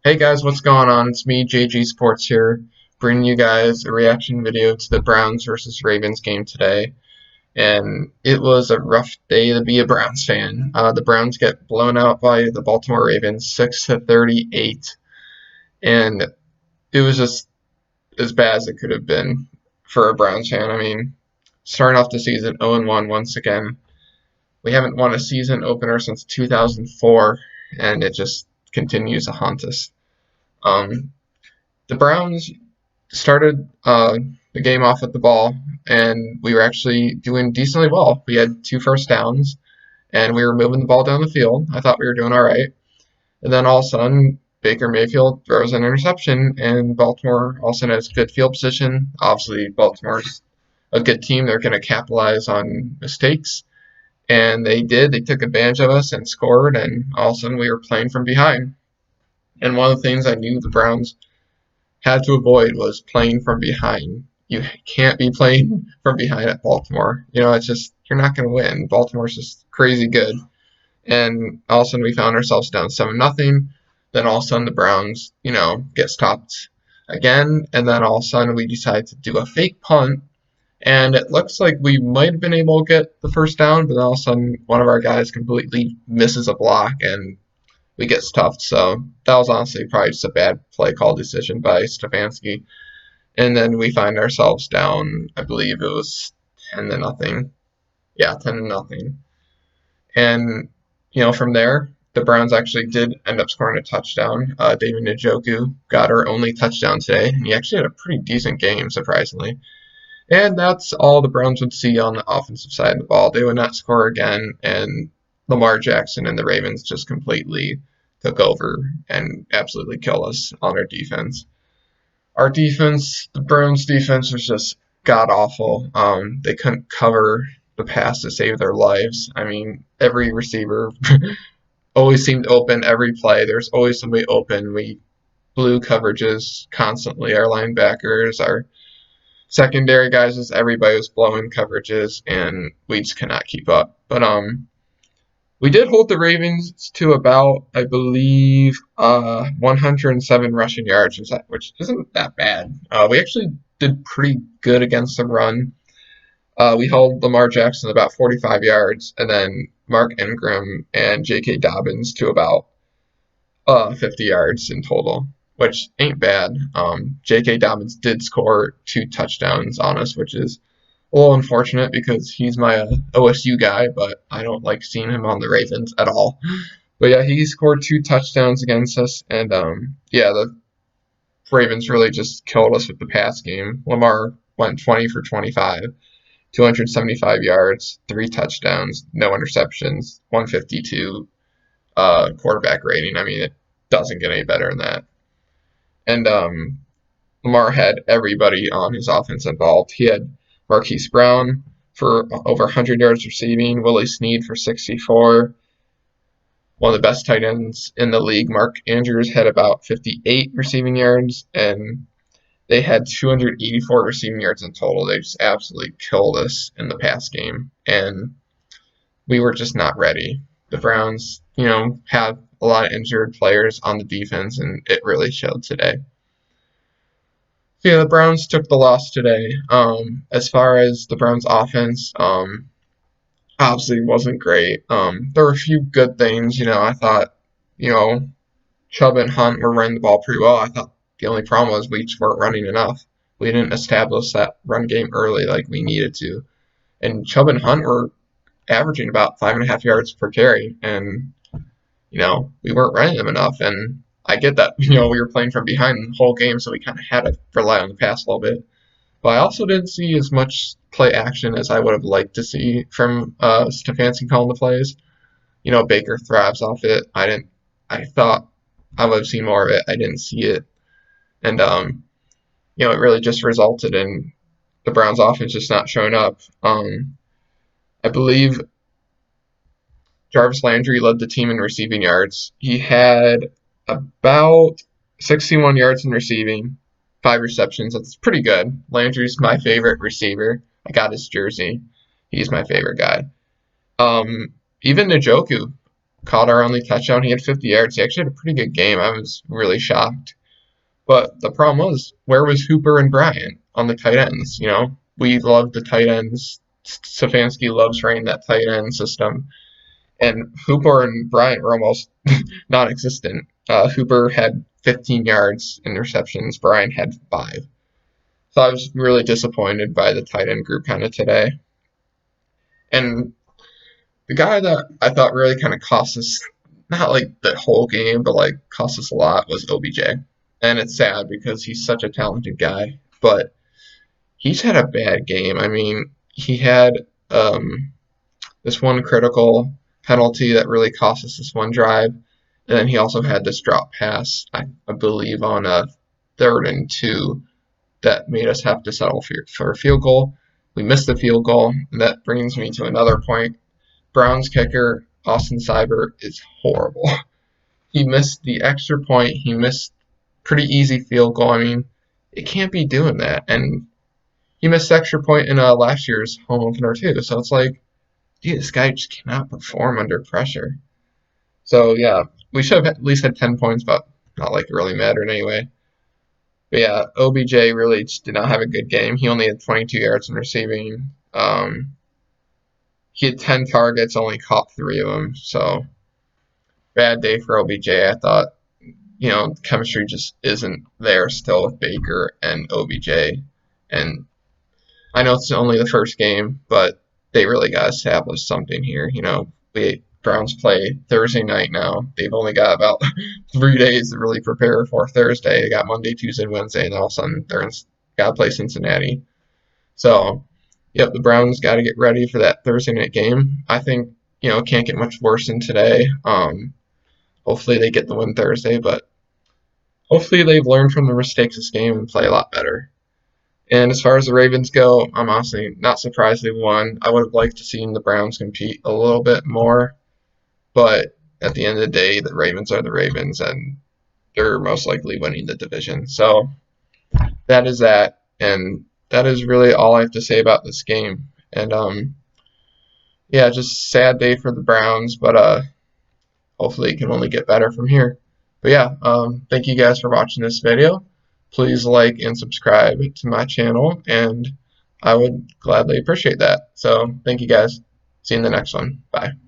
Hey guys, what's going on? It's me, JG Sports here, bringing you guys a reaction video to the Browns versus Ravens game today. And it was a rough day to be a Browns fan. The Browns get blown out by the Baltimore Ravens, 6-38, and it was just as bad as it could have been for a Browns fan. I mean, starting off the season 0-1 once again. We haven't won a season opener since 2004, and it just continues to haunt us. Um, the Browns started the game off with the ball, and we were actually doing decently well. We had 2 first downs, and we were moving the ball down the field. I thought we were doing all right. And then all of a sudden, Baker Mayfield throws an interception, and Baltimore all of a sudden has good field position. Obviously, Baltimore's a good team. They're going to capitalize on mistakes. And they did. They took advantage of us and scored, and all of a sudden we were playing from behind. And one of the things I knew the Browns had to avoid was playing from behind. You can't be playing from behind at Baltimore. It's just, you're not going to win. Baltimore's just crazy good. And all of a sudden we found ourselves down 7-0. Then all of a sudden the Browns, get stopped again. And then all of a sudden we decide to do a fake punt. And it looks like we might have been able to get the first down, but then all of a sudden one of our guys completely misses a block and we get stuffed. So that was honestly probably just a bad play call decision by Stefanski. And then we find ourselves down, I believe it was 10-0. Yeah, 10-0. And, from there, the Browns actually did end up scoring a touchdown. David Njoku got our only touchdown today. And he actually had a pretty decent game, surprisingly. And that's all the Browns would see on the offensive side of the ball. They would not score again, and Lamar Jackson and the Ravens just completely took over and absolutely killed us on our defense. Our defense, the Browns' defense, was just god awful. They couldn't cover the pass to save their lives. I mean, every receiver always seemed open every play. There's always somebody open. We blew coverages constantly. Our linebackers, our secondary guys, just everybody was blowing coverages, and we just cannot keep up. But we did hold the Ravens to about, I believe, 107 rushing yards, which isn't that bad. We actually did pretty good against the run. We held Lamar Jackson about 45 yards, and then Mark Ingram and J.K. Dobbins to about 50 yards in total, which ain't bad. J.K. Dobbins did score 2 touchdowns on us, which is a little unfortunate because he's my OSU guy, but I don't like seeing him on the Ravens at all. But yeah, he scored 2 touchdowns against us, and the Ravens really just killed us with the pass game. Lamar went 20 for 25, 275 yards, 3 touchdowns, no interceptions, 152 quarterback rating. I mean, it doesn't get any better than that. And Lamar had everybody on his offense involved. He had Marquise Brown for over 100 yards receiving, Willie Snead for 64, one of the best tight ends in the league. Mark Andrews had about 58 receiving yards, and they had 284 receiving yards in total. They just absolutely killed us in the pass game, and we were just not ready. The Browns, have a lot of injured players on the defense, and it really showed today. So yeah, the Browns took the loss today. As far as the Browns offense, obviously wasn't great. There were a few good things. I thought, Chubb and Hunt were running the ball pretty well. I thought the only problem was we just weren't running enough. We didn't establish that run game early like we needed to. And Chubb and Hunt were averaging about 5.5 yards per carry, and we weren't running them enough. And I get that, we were playing from behind the whole game, so we kind of had to rely on the pass a little bit. But I also didn't see as much play action as I would have liked to see from Stefanski calling the plays. Baker thrives off it. I thought I would have seen more of it. I didn't see it. And, it really just resulted in the Browns offense just not showing up. I believe Jarvis Landry led the team in receiving yards. He had about 61 yards in receiving, 5 receptions. That's pretty good. Landry's my favorite receiver. I got his jersey. He's my favorite guy. Even Njoku caught our only touchdown. He had 50 yards. He actually had a pretty good game. I was really shocked. But the problem was, where was Hooper and Bryant on the tight ends? We love the tight ends. Stefanski loves running that tight end system. And Hooper and Bryant were almost non-existent. Hooper had 15 yards in receptions. Bryant had 5. So I was really disappointed by the tight end group kind of today. And the guy that I thought really kind of cost us, not like the whole game, but like cost us a lot, was OBJ. And it's sad because he's such a talented guy, but he's had a bad game. I mean, he had this one critical penalty that really cost us this one drive, and then he also had this drop pass, I believe, on a 3rd and 2 that made us have to settle for a field goal. We missed the field goal, and that brings me to another point. Browns kicker, Austin Seibert, is horrible. He missed the extra point. He missed pretty easy field goal. I mean, it can't be doing that. And he missed the extra point in last year's home opener too. So it's like, dude, this guy just cannot perform under pressure. So yeah, we should have at least had 10 points, but not like it really mattered anyway. But yeah, OBJ really just did not have a good game. He only had 22 yards in receiving. He had 10 targets, only caught 3 of them. So bad day for OBJ. I thought, chemistry just isn't there still with Baker and OBJ. And I know it's only the first game, but they really got to establish something here. The Browns play Thursday night now. They've only got about 3 days to really prepare for Thursday. They got Monday, Tuesday, Wednesday, and all of a sudden they're got to play Cincinnati. So, yep, the Browns got to get ready for that Thursday night game. I think it can't get much worse than today. Hopefully they get the win Thursday, but hopefully they've learned from the mistakes this game and play a lot better. And as far as the Ravens go, I'm honestly not surprised they won. I would have liked to see the Browns compete a little bit more, but at the end of the day, the Ravens are the Ravens, and they're most likely winning the division. So that is that, and that is really all I have to say about this game. And yeah, just sad day for the Browns, but hopefully it can only get better from here. But yeah, thank you guys for watching this video. Please like and subscribe to my channel, and I would gladly appreciate that. So thank you guys. See you in the next one. Bye.